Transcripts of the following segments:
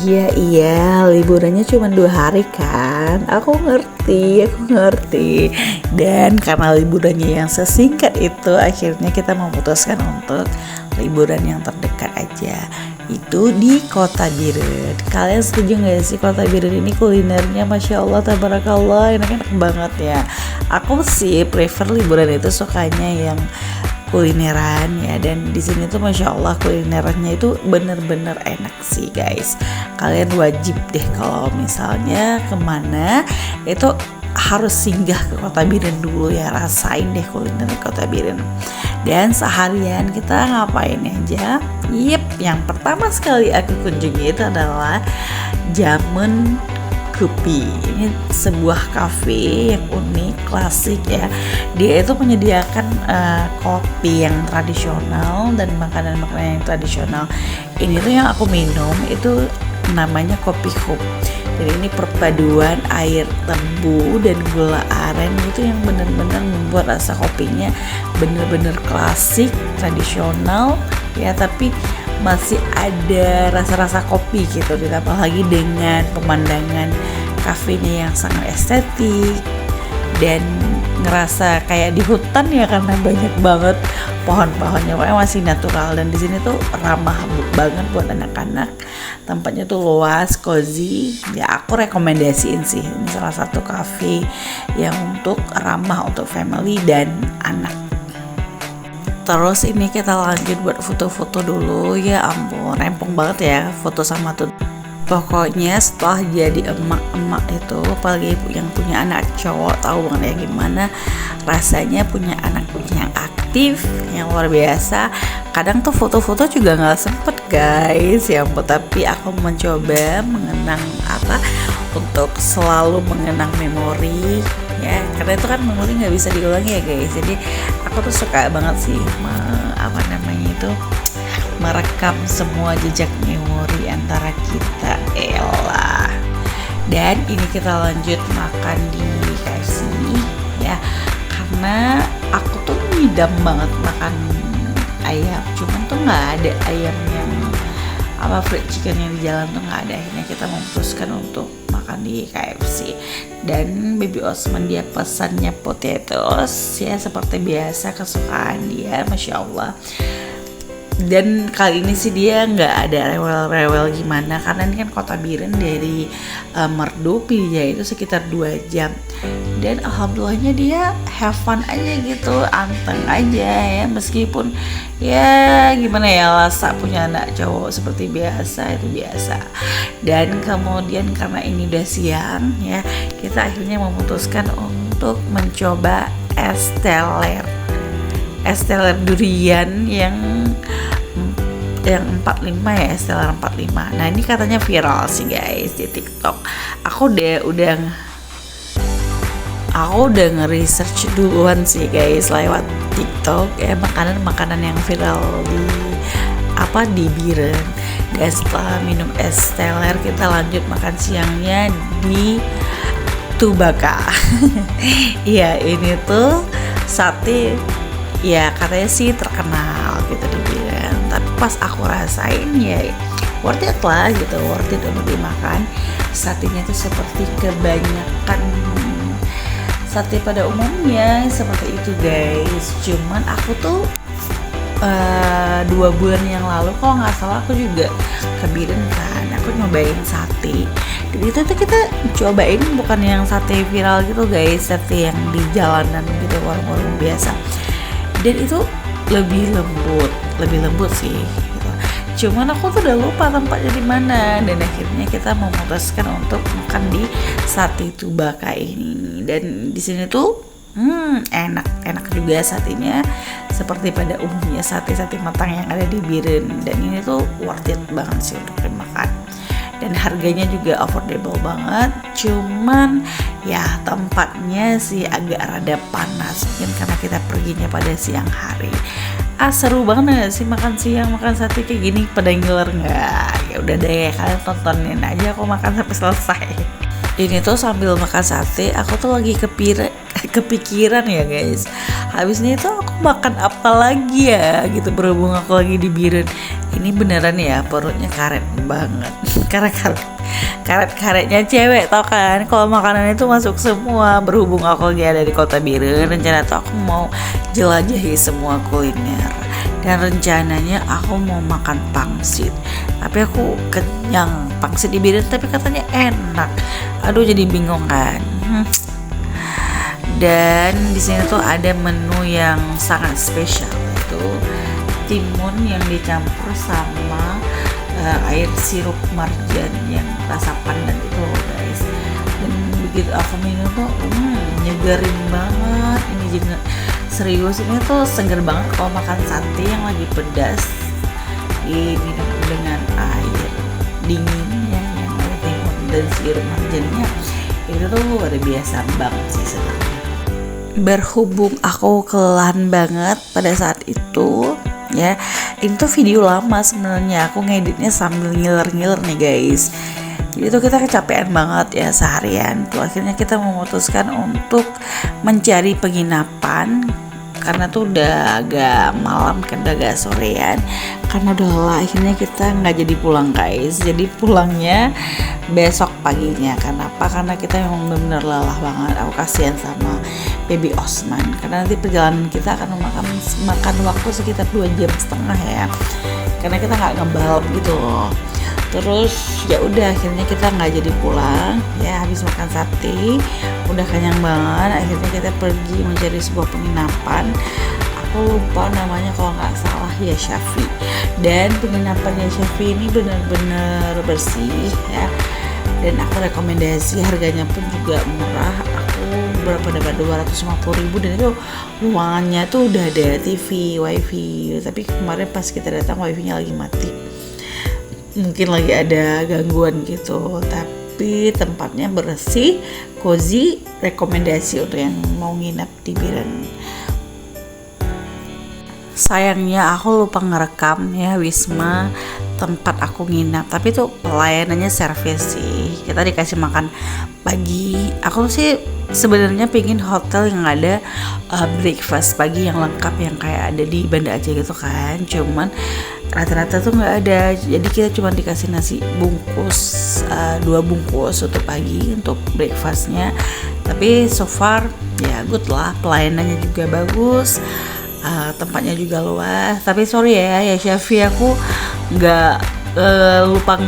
Iya, liburannya cuma 2 hari kan. Aku ngerti. Dan karena liburannya yang sesingkat itu, akhirnya kita memutuskan untuk liburan yang terdekat aja. Itu di Kota Biren. Kalian setuju gak sih Kota Biren ini kulinernya Masya Allah, tabarakallah, enak-enak banget ya. Aku sih prefer liburan itu sukanya yang kulineran ya, dan di sini tuh Masya Allah kulinerannya itu bener-bener enak sih guys. Kalian wajib deh kalau misalnya kemana itu harus singgah ke Kota Biren dulu ya, rasain deh kuliner Kota Biren. Dan seharian kita ngapain aja? Yang pertama sekali aku kunjungi itu adalah Jammen Kopi. Ini sebuah kafe yang unik, klasik ya. Dia itu menyediakan kopi yang tradisional dan makanan-makanan yang tradisional. Ini tuh yang aku minum itu namanya kopi hub. Jadi ini perpaduan air tebu dan gula aren itu yang benar-benar membuat rasa kopinya benar-benar klasik, tradisional ya, tapi masih ada rasa-rasa kopi gitu, ditambah lagi dengan pemandangan kafenya yang sangat estetik dan ngerasa kayak di hutan ya, karena banyak banget pohon-pohonnya, pokoknya masih natural. Dan di sini tuh ramah banget buat anak-anak, tempatnya tuh luas, cozy ya. Aku rekomendasiin sih, ini salah satu cafe yang untuk ramah untuk family dan anak. Terus ini kita lanjut buat foto-foto dulu. Ya ampun, rempong banget ya foto sama tuh. Pokoknya setelah jadi emak-emak itu, apalagi yang punya anak cowok, tahu banget ya gimana rasanya punya anak yang aktif, yang luar biasa. Kadang tuh foto-foto juga nggak sempet guys ya ampun, tapi aku mencoba mengenang untuk selalu mengenang memori ya, karena itu kan memori nggak bisa diulangi ya guys. Jadi aku tuh suka banget sih merekam semua jejak memori antara kita, elah. Dan ini kita lanjut makan di KFC ya, karena aku tuh ngidam banget makan ayam, cuman tuh nggak ada ayam yang fried chicken yang di jalan tuh nggak ada. Akhirnya kita memutuskan untuk makan di KFC. Dan Baby Osman dia pesannya potatoes ya, seperti biasa kesukaan dia, Masya Allah. Dan kali ini sih dia nggak ada rewel-rewel gimana, karena ini kan Kota Biren dari Merdu Pidijaya itu sekitar 2 jam. Dan alhamdulillahnya dia have fun aja gitu, anteng aja ya, meskipun ya gimana ya, Lasa punya anak cowok seperti biasa, itu biasa. Dan kemudian karena ini udah siang ya, kita akhirnya memutuskan untuk mencoba es teler durian yang 45 ya, es teler 45. Nah ini katanya viral sih guys di TikTok. Aku udah nge-research duluan sih guys lewat TikTok ya, makanan yang viral di Biren. Dan setelah minum es teler, kita lanjut makan siangnya di Tubaka. Iya, ini tuh sate ya katanya sih terkenal gitu di Biren, tapi pas aku rasain ya worth it lah gitu, worth it untuk dimakan. Satenya tuh seperti kebanyakan sate pada umumnya seperti itu guys. Cuman aku tuh 2 bulan yang lalu kalau nggak salah aku juga ke Biren kan, aku nyobain sate. Dan itu tuh kita cobain bukan yang sate viral gitu guys, sate yang di jalanan gitu, warung-warung biasa. Dan itu lebih lembut sih gitu. Cuman aku tuh udah lupa tempatnya di mana, dan akhirnya kita memutuskan untuk makan di Sate Tubaka ini. Dan di sini tuh enak juga satenya, seperti pada umumnya sate-sate matang yang ada di Biren. Dan ini tuh worth it banget sih untuk dimakan. Dan harganya juga affordable banget. Cuman ya tempatnya sih agak rada panas, mungkin karena kita perginya pada siang hari. Seru banget gak sih makan siang, makan sate kayak gini, pada ngiler nggak? Ya udah deh, kalian tontonin aja aku makan sampai selesai. Ini tuh sambil makan sate, aku tuh lagi kepikiran ya guys. Habisnya itu aku makan apa lagi ya gitu, berhubung aku lagi di Biren. Ini beneran ya perutnya karet banget. Karena karetnya cewek tau kan, kalau makanan itu masuk semua. Berhubung aku lagi ada di kota Biren, rencana tuh aku mau jelajahi semua kuliner. Dan rencananya aku mau makan pangsit, tapi aku kenyang pangsit di Biren tapi katanya enak. Aduh jadi bingung kan. Dan di sini tuh ada menu yang sangat spesial, itu timun yang dicampur sama air sirup marjan yang rasa pandan itu guys. Dan begitu aku minum tuh nyegerin banget. Ini juga serius, ini tuh seger banget kalau makan sate yang lagi pedas diminum dengan air dinginnya yang ada timun dan sirup marjannya. Itu tuh luar biasa banget sih sebenarnya. Berhubung aku kelelahan banget pada saat itu ya, ini tuh video lama sebenarnya, aku ngeditnya sambil ngiler-ngiler nih guys. Jadi tuh kita kecapean banget ya seharian tuh, akhirnya kita memutuskan untuk mencari penginapan karena tuh udah agak malam kan, udah agak sorean. Karena udah lelah akhirnya kita nggak jadi pulang guys, jadi pulangnya besok paginya. Kenapa? Karena kita memang benar-benar lelah banget. Aku kasihan sama Baby Osman karena nanti perjalanan kita akan makan waktu sekitar 2,5 jam ya, karena kita nggak ngebalap gitu loh. Terus ya udah akhirnya kita nggak jadi pulang ya, habis makan sate udah kenyang banget. Akhirnya kita pergi mencari sebuah penginapan, aku lupa namanya kalau nggak salah ya Syafi. Dan penginapannya Syafi ini benar-benar bersih ya, dan aku rekomendasi, harganya pun juga murah. Aku berapa dapat 250.000 dan itu ruangannya tuh udah ada TV, wifi. Tapi kemarin pas kita datang wifi-nya lagi mati, mungkin lagi ada gangguan gitu. Tapi tempatnya bersih, cozy, rekomendasi untuk yang mau nginap di Biren. Sayangnya aku lupa ngerekam ya Wisma tempat aku nginap, tapi tuh pelayanannya servis sih. Kita dikasih makan pagi. Aku sih sebenarnya pengen hotel yang ada breakfast pagi yang lengkap yang kayak ada di Banda Aceh gitu kan. Cuman rata-rata tuh nggak ada. Jadi kita cuma dikasih nasi bungkus 2 bungkus untuk pagi untuk breakfastnya. Tapi so far ya good lah, pelayanannya juga bagus. Tempatnya juga luas. Tapi sorry ya Syafi, aku nggak lupa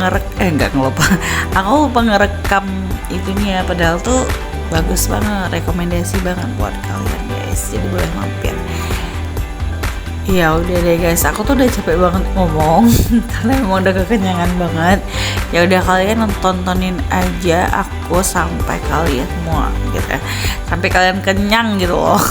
aku lupa ngerekam itunya, padahal tuh bagus banget, rekomendasi banget buat kalian guys, jadi boleh mampir. Ya udah deh guys, aku tuh udah capek banget ngomong karena emang udah kekenyangan banget. Ya udah kalian tontonin aja aku sampai kalian muak gitu ya, sampai kalian kenyang gitu loh.